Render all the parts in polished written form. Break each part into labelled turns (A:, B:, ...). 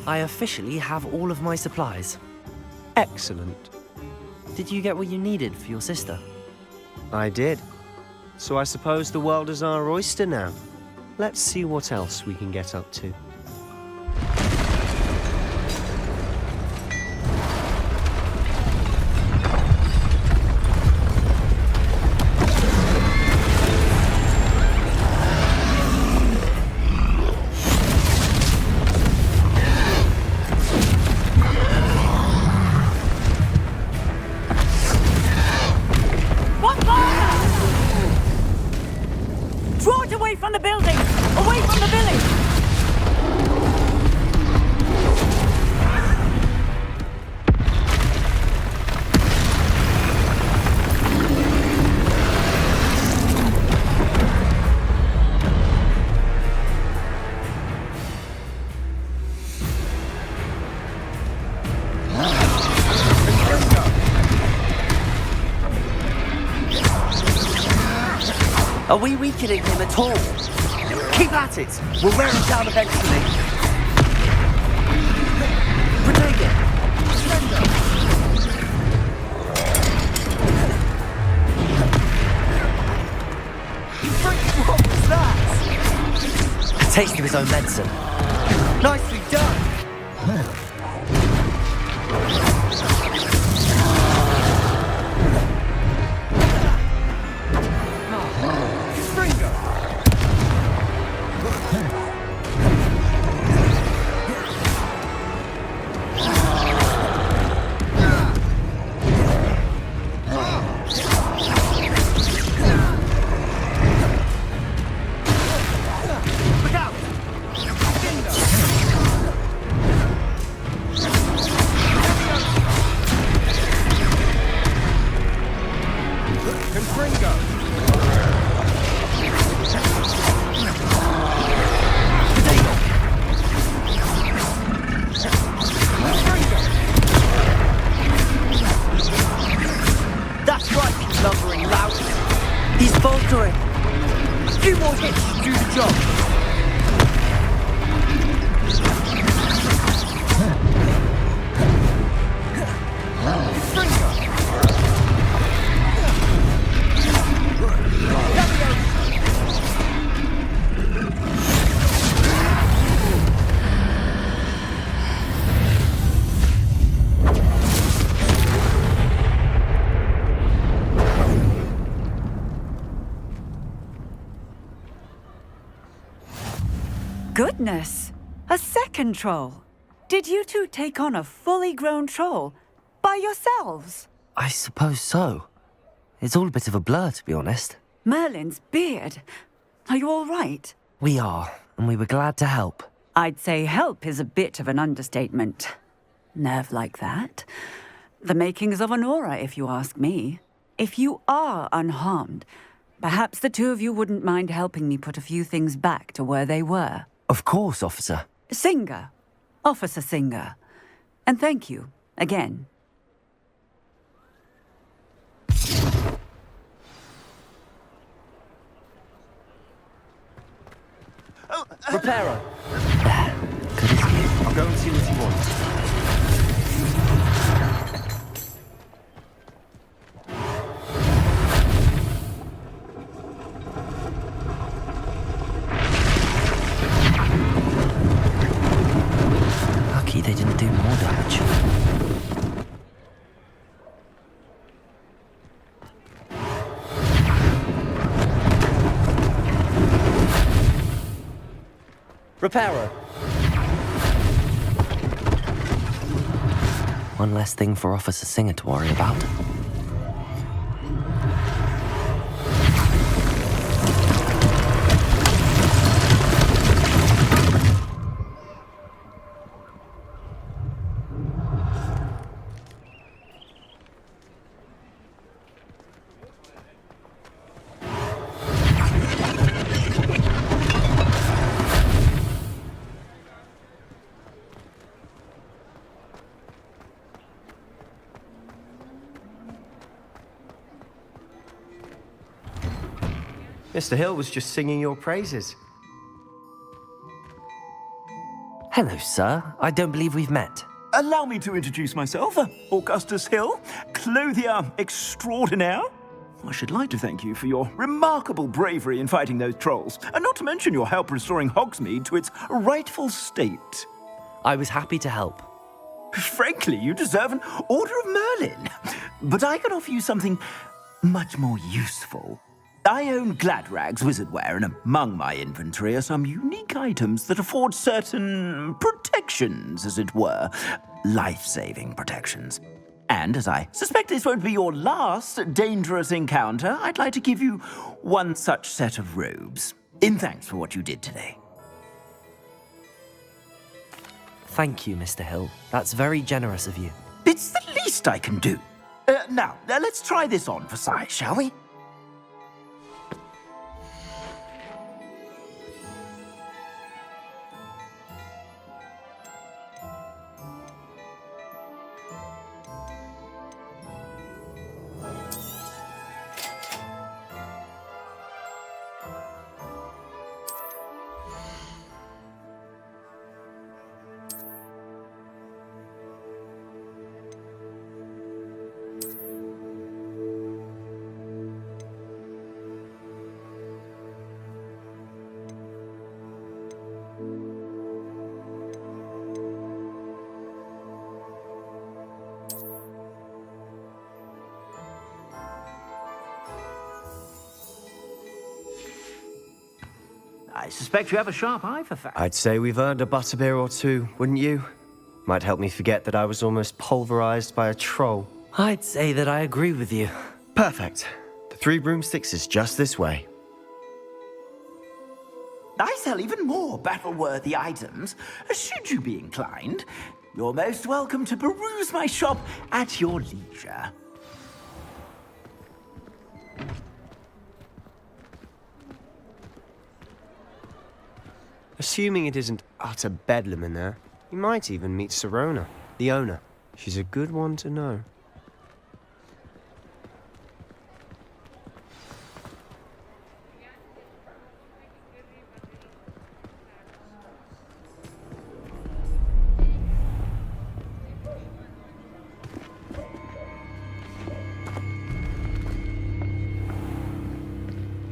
A: I officially have all of my supplies.
B: Excellent.
A: Did you get what you needed for your sister?
B: I did. So I suppose the world is our oyster now. Let's see what else we can get up to.
C: From the building! Away from the village!
A: Are we weakening him at all? Keep at it! We'll wear him down eventually. Protect it! What was that? A taste of his own medicine. Nicely done! He's faltering. A few more hits to do the job.
C: Goodness! A second troll! Did you two take on a fully grown troll by yourselves?
A: I suppose so. It's all a bit of a blur, to be honest.
C: Merlin's beard. Are you all right?
A: We are, and we were glad to help.
C: I'd say help is a bit of an understatement. Nerve like that. The makings of an aura, if you ask me. If you are unharmed, perhaps the two of you wouldn't mind helping me put a few things back to where they were.
A: Of course, officer.
C: Singer. Officer Singer. And thank you, again.
A: Repairer. There. Good as new. I'll go and see what he wants. Lucky they didn't do more damage. Repairer. One less thing for Officer Singer to worry about.
B: Mr. Hill was just singing your praises.
A: Hello, sir. I don't believe we've met.
D: Allow me to introduce myself, Augustus Hill, clothier extraordinaire. I should like to thank you for your remarkable bravery in fighting those trolls, and not to mention your help restoring Hogsmeade to its rightful state.
A: I was happy to help.
D: Frankly, you deserve an Order of Merlin. But I can offer you something much more useful. I own Gladrag's wizardware, and among my inventory are some unique items that afford certain protections, as it were. Life-saving protections. And as I suspect this won't be your last dangerous encounter, I'd like to give you one such set of robes, in thanks for what you did today.
A: Thank you, Mr. Hill. That's very generous of you.
D: It's the least I can do. Now, let's try this on for size, shall we? I suspect you have a sharp eye for facts.
B: I'd say we've earned a butterbeer or two, wouldn't you? Might help me forget that I was almost pulverized by a troll.
A: I'd say that I agree with you.
B: Perfect. The 3 broomsticks is just this way.
D: I sell even more battle-worthy items. Should you be inclined, you're most welcome to peruse my shop at your leisure.
B: Assuming it isn't utter bedlam in there, you might even meet Sirona, the owner. She's a good one to know.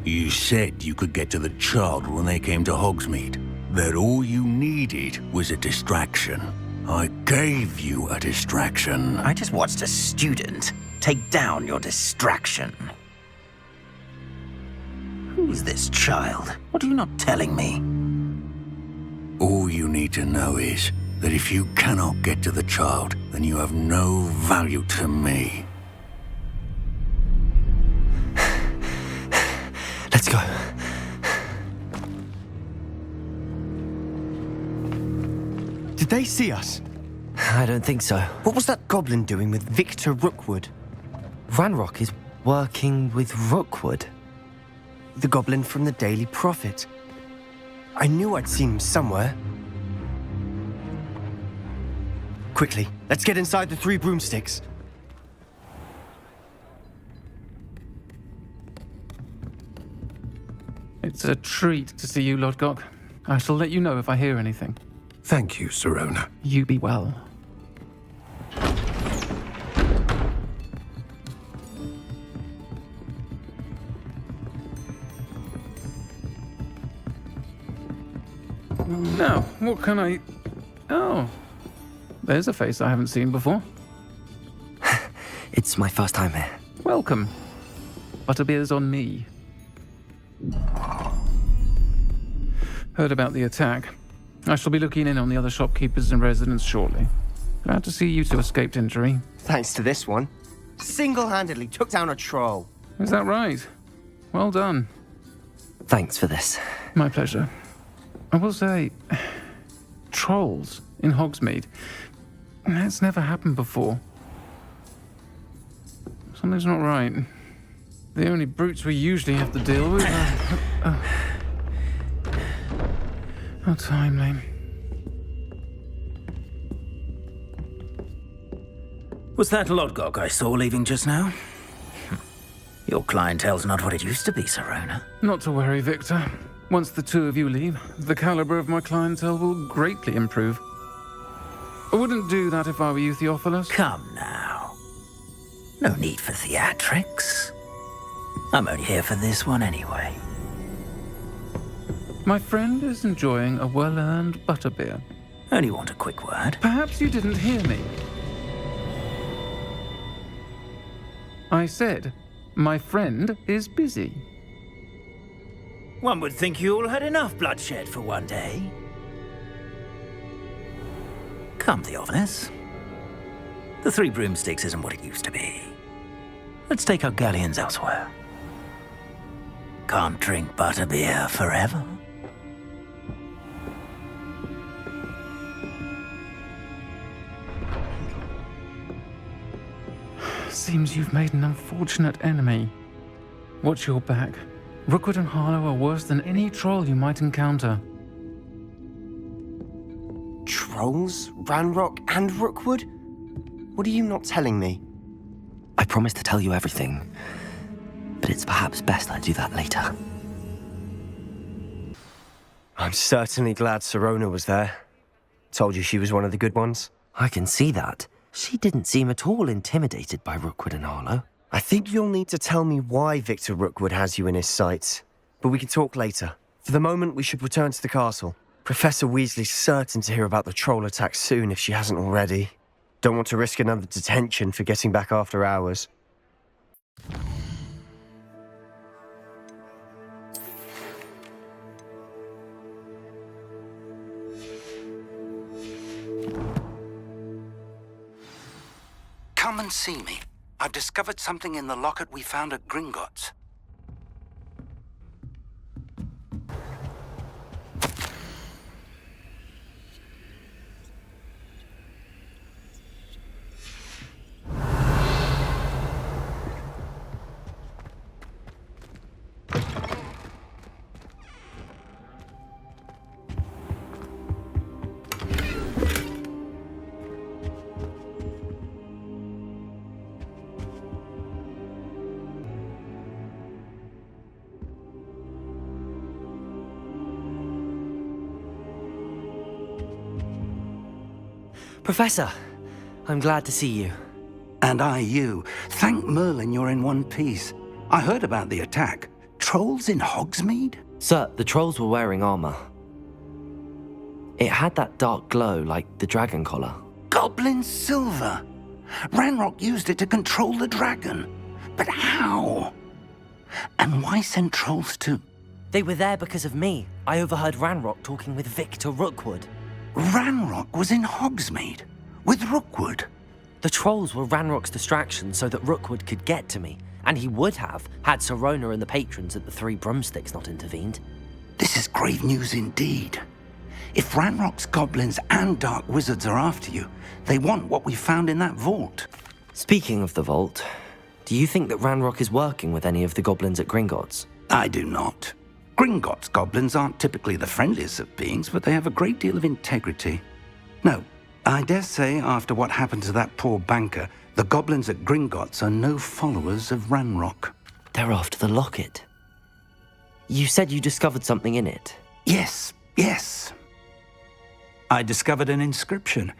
E: You said you could get to the child when they came to Hogsmeade. That all you needed was a distraction. I gave you a distraction.
D: I just watched a student take down your distraction. Who's this child? What are you not telling me?
E: All you need to know is that if you cannot get to the child, then you have no value to me.
B: Let's go. Did they see us?
A: I don't think so.
B: What was that goblin doing with Victor Rookwood?
A: Ranrock is working with Rookwood.
B: The goblin from the Daily Prophet. I knew I'd seen him somewhere. Quickly, let's get inside the 3 broomsticks.
F: It's a treat to see you, Lodgok. I shall let you know if I hear anything.
E: Thank you, Sirona.
F: You be well. Now, what can I... Oh, there's a face I haven't seen before.
A: It's my first time here.
F: Welcome. Butterbeer's on me. Heard about the attack. I shall be looking in on the other shopkeepers and residents shortly. Glad to see you two escaped injury.
B: Thanks to this one. Single-handedly took down a troll.
F: Is that right? Well done.
A: Thanks for this.
F: My pleasure. I will say, trolls in Hogsmeade. That's never happened before. Something's not right. The only brutes we usually have to deal with are... How timely.
D: Was that Lodgok I saw leaving just now? Your clientele's not what it used to be, Sirona.
F: Not to worry, Victor. Once the two of you leave, the caliber of my clientele will greatly improve. I wouldn't do that if I were you, Theophilus.
D: Come now. No need for theatrics. I'm only here for this one anyway.
F: My friend is enjoying a well-earned butterbeer.
D: Only want a quick word.
F: Perhaps you didn't hear me. I said, my friend is busy.
D: One would think you all had enough bloodshed for one day. Come, Theophilus. The Three Broomsticks isn't what it used to be. Let's take our galleons elsewhere. Can't drink butterbeer forever.
F: Seems you've made an unfortunate enemy. Watch your back. Rookwood and Harlow are worse than any troll you might encounter.
B: Trolls? Ranrock and Rookwood? What are you not telling me?
A: I promise to tell you everything, but it's perhaps best I do that later.
B: I'm certainly glad Sirona was there. Told you she was one of the good ones.
A: I can see that. She didn't seem at all intimidated by Rookwood and Harlow.
B: I think you'll need to tell me why Victor Rookwood has you in his sights. But we can talk later. For the moment, we should return to the castle. Professor Weasley's certain to hear about the troll attack soon if she hasn't already. Don't want to risk another detention for getting back after hours.
G: Come and see me. I've discovered something in the locket we found at Gringotts.
A: Professor, I'm glad to see you.
G: And I you. Thank Merlin you're in one piece. I heard about the attack. Trolls in Hogsmeade?
A: Sir, the trolls were wearing armor. It had that dark glow like the dragon collar.
G: Goblin silver. Ranrock used it to control the dragon. But how? And why send trolls to...
A: They were there because of me. I overheard Ranrock talking with Victor Rookwood.
G: Ranrock was in Hogsmeade with Rookwood.
A: The trolls were Ranrock's distraction so that Rookwood could get to me, and he would have had Sirona and the patrons at the Three Broomsticks not intervened.
G: This is grave news indeed. If Ranrock's goblins and dark wizards are after you, they want what we found in that vault.
A: Speaking of the vault, do you think that Ranrock is working with any of the goblins at Gringotts?
G: I do not. Gringotts goblins aren't typically the friendliest of beings, but they have a great deal of integrity. No, I dare say after what happened to that poor banker, the goblins at Gringotts are no followers of Ranrock.
A: They're after the locket. You said you discovered something in it.
G: Yes. I discovered an inscription.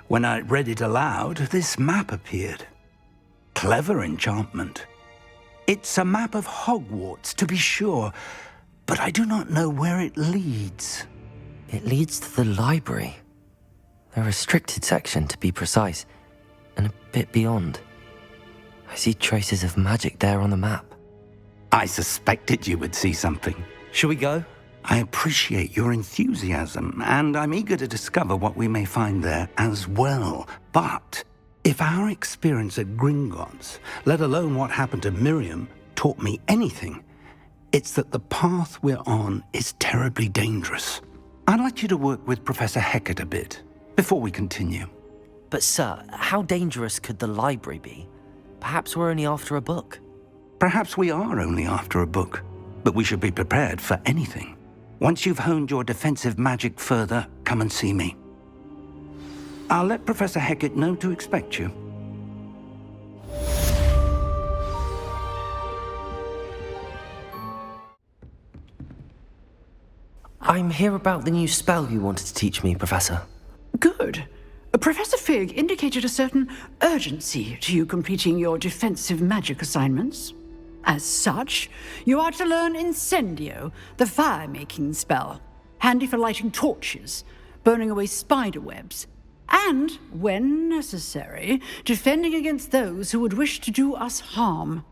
G: When I read it aloud, this map appeared. Clever enchantment. It's a map of Hogwarts, to be sure, but I do not know where it leads.
A: It leads to the library. The restricted section, to be precise, and a bit beyond. I see traces of magic there on the map.
G: I suspected you would see something.
A: Shall we go?
G: I appreciate your enthusiasm, and I'm eager to discover what we may find there as well. But if our experience at Gringotts, let alone what happened to Miriam, taught me anything, it's that the path we're on is terribly dangerous. I'd like you to work with Professor Hecat a bit before we continue.
A: But sir, how dangerous could the library be? Perhaps we're only after a book.
G: Perhaps we are only after a book, but we should be prepared for anything. Once you've honed your defensive magic further, come and see me. I'll let Professor Hecat know to expect you.
A: I'm here about the new spell you wanted to teach me, Professor.
H: Good. Professor Fig indicated a certain urgency to you completing your defensive magic assignments. As such, you are to learn Incendio, the fire-making spell, handy for lighting torches, burning away spider webs, and, when necessary, defending against those who would wish to do us harm.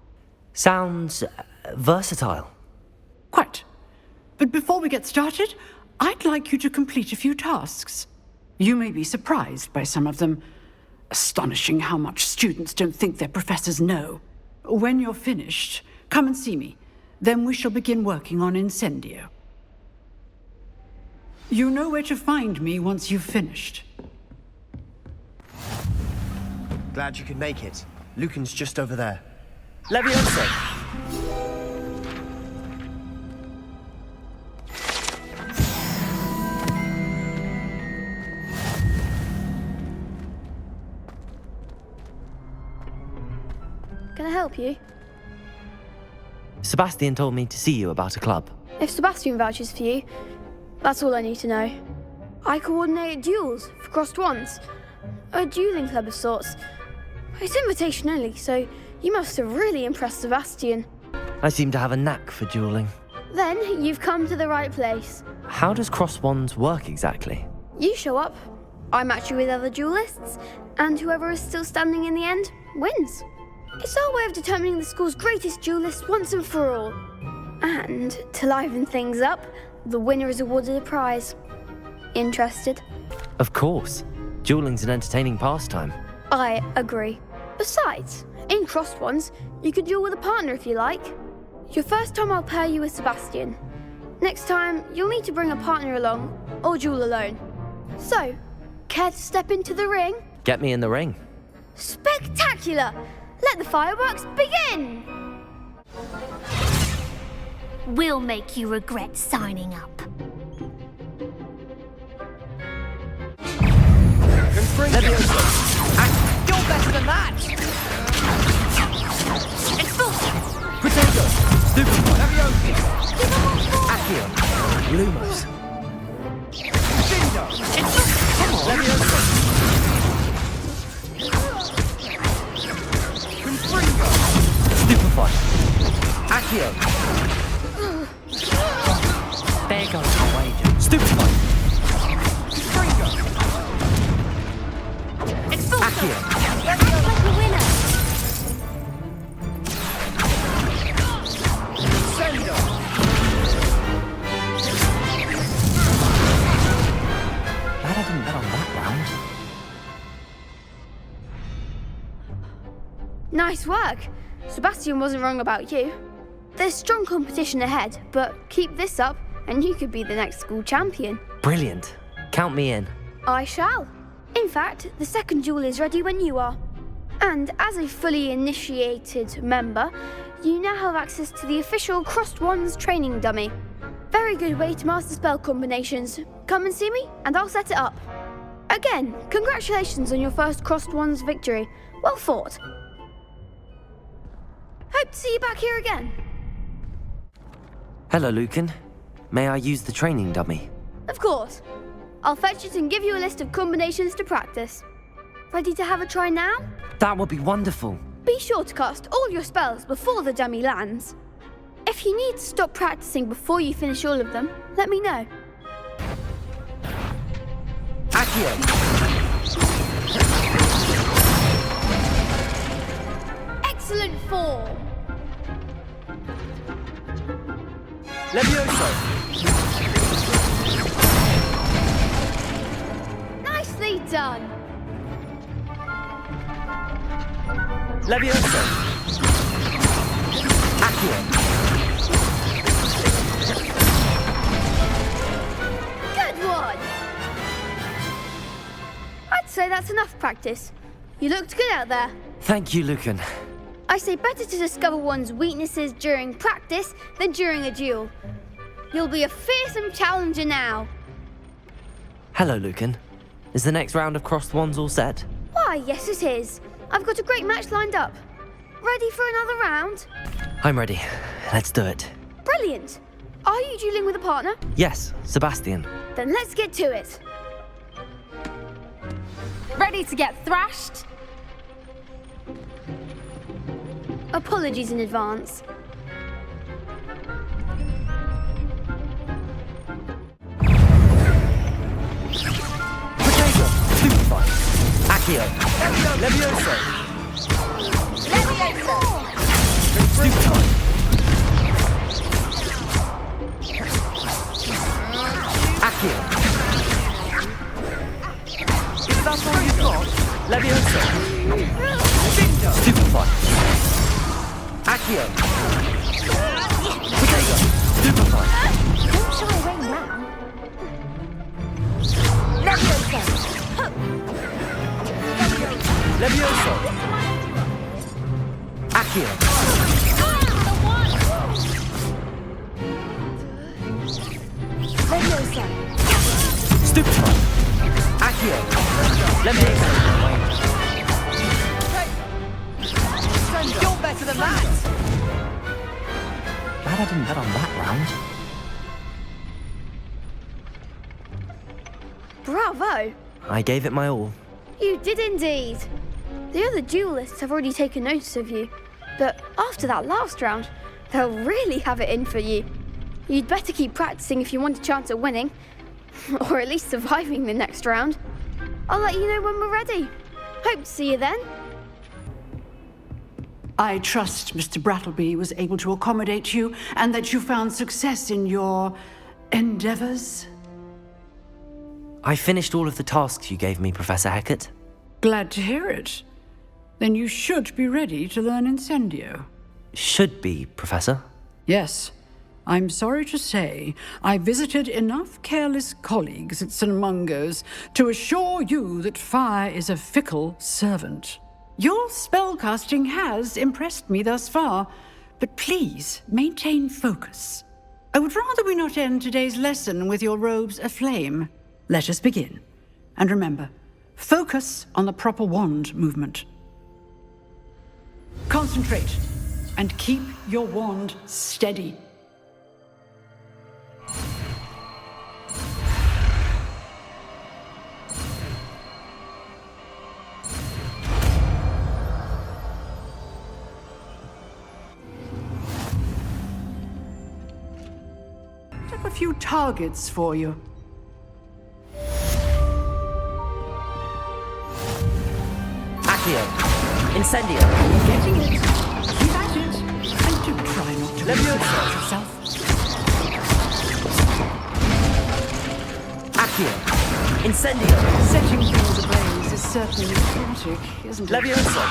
A: Sounds versatile.
H: Quite. But before we get started, I'd like you to complete a few tasks. You may be surprised by some of them. Astonishing how much students don't think their professors know. When you're finished, come and see me. Then we shall begin working on Incendio. You know where to find me once you've finished.
B: Glad you could make it. Lucan's just over there.
A: Levioso!
I: Can I help you?
A: Sebastian told me to see you about a club.
I: If Sebastian vouches for you, that's all I need to know. I coordinate duels for crossed wands. A dueling club of sorts. It's invitation only, so you must have really impressed Sebastian.
A: I seem to have a knack for dueling.
I: Then you've come to the right place.
A: How does cross wands work exactly?
I: You show up, I match you with other duelists, and whoever is still standing in the end wins. It's our way of determining the school's greatest duelist once and for all. And to liven things up, the winner is awarded a prize. Interested?
A: Of course. Dueling's an entertaining pastime.
I: I agree. Besides, in crossed ones, you can duel with a partner if you like. Your first time I'll pair you with Sebastian. Next time, you'll need to bring a partner along, or duel alone. So, care to step into the ring?
A: Get me in the ring.
I: Spectacular! Let the fireworks begin!
J: We'll make you regret signing up.
A: You're better than that!
J: Expulsion!
A: Potato! Stupefy! Accio! Lumos! Come on! Levioso! Stupefy! Accio! There goes your wager. Stupefy! Accio!
J: Like the winner!
A: Glad I didn't bet on that round.
I: Nice work. Sebastian wasn't wrong about you. There's strong competition ahead, but keep this up and you could be the next school champion.
A: Brilliant. Count me in.
I: I shall. In fact, the second duel is ready when you are. And as a fully initiated member, you now have access to the official Crossed Wands training dummy. Very good way to master spell combinations. Come and see me, and I'll set it up. Again, congratulations on your first Crossed Wands victory. Well fought. Hope to see you back here again.
A: Hello, Lucan. May I use the training dummy?
I: Of course. I'll fetch it and give you a list of combinations to practice. Ready to have a try now?
A: That would be wonderful.
I: Be sure to cast all your spells before the dummy lands. If you need to stop practicing before you finish all of them, let me know.
A: Accio!
I: Excellent form!
A: Levioso!
I: Nicely done!
A: Levioso! Accio!
I: Good one! I'd say that's enough practice. You looked good out there.
A: Thank you, Lucan.
I: I say better to discover one's weaknesses during practice than during a duel. You'll be a fearsome challenger now.
A: Hello, Lucan. Is the next round of Crossed Wands all set?
I: Why, yes it is. I've got a great match lined up. Ready for another round?
A: I'm ready. Let's do it.
I: Brilliant. Are you dueling with a partner?
A: Yes, Sebastian.
I: Then let's get to it.
J: Ready to get thrashed?
I: Apologies in advance.
A: Potato! Stupefy! Accio! Levioso! Stupefy! Accio! Is that all you've got? Levioso! Stupefy! Accio! Potato! Stupefy!
J: Don't shy away now. Leviosa!
A: Levioso! Accio!
J: Leviosa!
A: Stupefy! Accio! Levioso! You're better than that! Glad I didn't bet on that round.
I: Bravo!
A: I gave it my all.
I: You did indeed. The other duelists have already taken notice of you, but after that last round, they'll really have it in for you. You'd better keep practicing if you want a chance at winning, or at least surviving the next round. I'll let you know when we're ready. Hope to see you then.
H: I trust Mr. Brattleby was able to accommodate you and that you found success in your endeavors.
A: I finished all of the tasks you gave me, Professor Hecat.
H: Glad to hear it. Then you should be ready to learn Incendio.
A: Should be, Professor.
H: Yes. I'm sorry to say, I visited enough careless colleagues at St. Mungo's to assure you that fire is a fickle servant. Your spellcasting has impressed me thus far, but please maintain focus. I would rather we not end today's lesson with your robes aflame. Let us begin. And remember, focus on the proper wand movement. Concentrate and keep your wand steady. A few targets for you.
A: Accio! Incendio!
H: Getting it. Keep at it. And do try not to
A: Leviosa!
H: hurt yourself.
A: Accio! Incendio!
H: Setting things ablaze is certainly chaotic, isn't it?
A: Leviosa!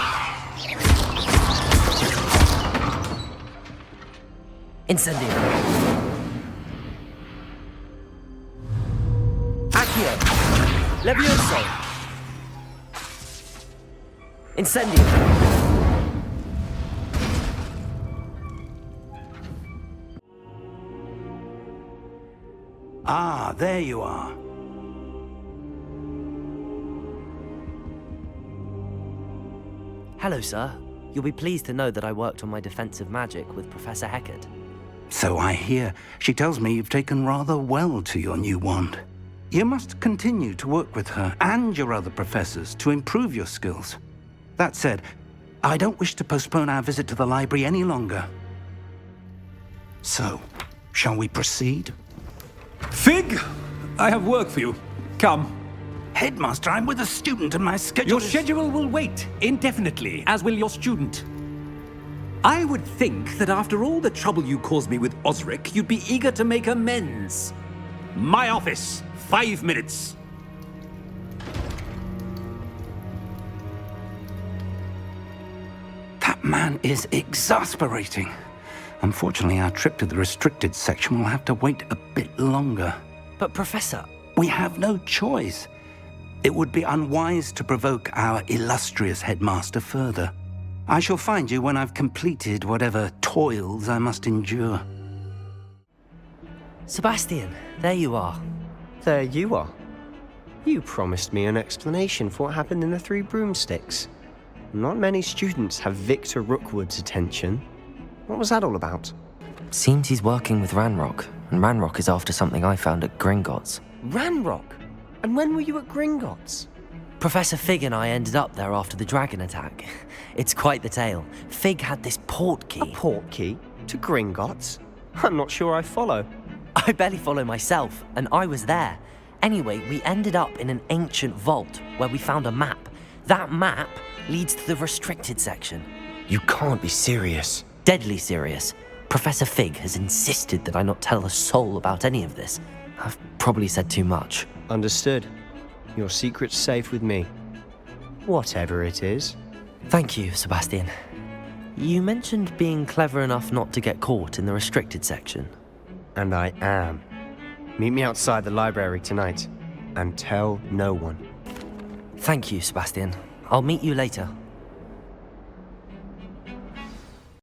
A: Incendio! Accio! Levioso! Incendio!
G: Ah, there you are.
A: Hello, sir. You'll be pleased to know that I worked on my defensive magic with Professor Hecat.
G: So I hear. She tells me you've taken rather well to your new wand. You must continue to work with her and your other professors to improve your skills. That said, I don't wish to postpone our visit to the library any longer. So, shall we proceed?
K: Fig! I have work for you. Come.
G: Headmaster, I'm with a student and my schedule
K: Your
G: is...
K: schedule will wait indefinitely, as will your student. I would think that after all the trouble you caused me with Osric, you'd be eager to make amends. My office, 5 minutes.
G: That man is exasperating. Unfortunately, our trip to the restricted section will have to wait a bit longer.
A: But, Professor...
G: We have no choice. It would be unwise to provoke our illustrious headmaster further. I shall find you when I've completed whatever toils I must endure.
A: Sebastian, there you are.
B: There you are. You promised me an explanation for what happened in the Three Broomsticks. Not many students have Victor Rookwood's attention. What was that all about?
A: Seems he's working with Ranrock, and Ranrock is after something I found at Gringotts.
B: Ranrock? And when were you at Gringotts?
A: Professor Fig and I ended up there after the dragon attack. It's quite the tale. Fig had this portkey.
B: A portkey? To Gringotts? I'm not sure I follow.
A: I barely follow myself, and I was there. Anyway, we ended up in an ancient vault where we found a map. That map leads to the restricted section.
B: You can't be serious.
A: Deadly serious. Professor Fig has insisted that I not tell a soul about any of this. I've probably said too much.
B: Understood. Your secret's safe with me. Whatever it is.
A: Thank you, Sebastian. You mentioned being clever enough not to get caught in the restricted section.
B: And I am. Meet me outside the library tonight. And tell no one.
A: Thank you, Sebastian. I'll meet you later.